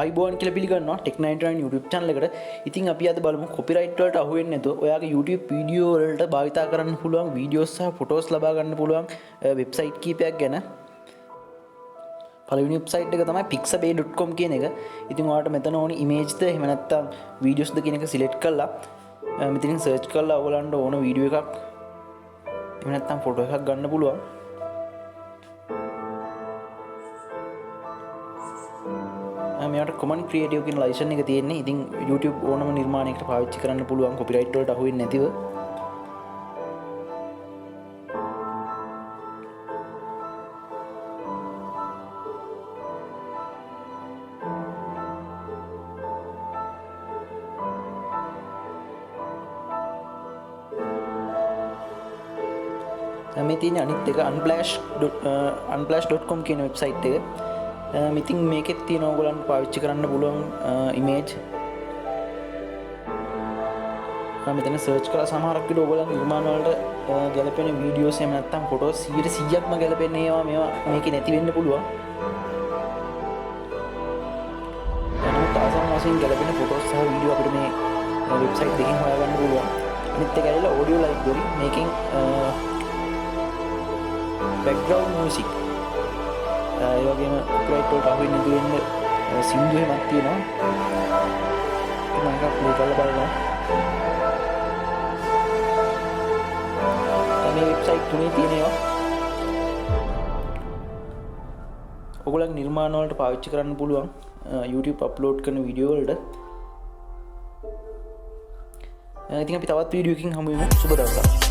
ආයිබෝන් කියලා පිළිගන්නවා Tech99 YouTube channel එකට. ඉතින් අපි අද බලමු copyright වලට අහු වෙන්නේ නැතුව ඔයාගේ YouTube වීඩියෝ වලට භාවිතා කරන්න පුළුවන් වීඩියෝස් සහ ෆොටෝස් ලබා ගන්න පුළුවන් වෙබ්සයිට් කීපයක් ගැන. පළවෙනි වෙබ්සයිට් එක තමයි pixabay.com කියන එක. ඉතින් ඔයාලට මෙතන ඕනි ඉමේජ්ද එහෙම නැත්නම් වීඩියෝස්ද කියන එක සිලෙක්ට් කරලා මෙතනින් සර්ච් කරලා ඔයගලන්ට ඕන වීඩියෝ එකක් එහෙම නැත්නම් ෆොටෝ එකක් ගන්න පුළුවන්. මෙයාට common creative කියන ලයිසන් එක තියෙන්නේ. ඉතින් YouTube ඕනම නිර්මාණයකට පාවිච්චි කරන්න පුළුවන් copyright වලට අහු වෙන්නේ නැතිව. මේ තියෙන අනිත් එක unplash.com කියන වෙබ්සයිට් එක. ඉතින් මේකෙත් තියෙන ඕගොල්ලන්ට පාවිච්චි කරන්න පුළුවන් ඉමේජ්. මෙතන සර්ච් කරලා සමහරක් විට ඕගොල්ලන් නිර්මාණ වලට ගැලපෙන වීඩියෝස් එහෙම නැත්නම් ෆොටෝස් 100%ක්ම ගැලපෙන්නේ මේවා මේකේ නැති වෙන්න පුළුවන්. නමුත් ආසන්න වශයෙන් ගැලපෙන ෆොටෝස් සහ වීඩියෝ අපිට මේ වෙබ්සයිට් දෙකෙන් හොයාගන්න පුළුවන්. අනිත් එක ඇවිල්ලා ඔඩියෝ ලයිබ්‍රරි. මේකෙන් background music ඒ වගේම copyright වලට අහු වෙන්නේ නැති වෙන්න සින්දු එහෙමත් තියෙනවා. මම එකක් ප්ලේ කරලා බලනවා. මේ වෙබ්සයිට් තුනේ තියෙනවා. ඔයගොල්ලන්ගේ නිර්මාණ වලට පාවිච්චි කරන්න පුළුවන් YouTube අප්ලෝඩ් කරන වීඩියෝ වලට. ඉතින් අපි තවත් වීඩියෝ එකකින් හමු වෙමු. සුබ දවසක්.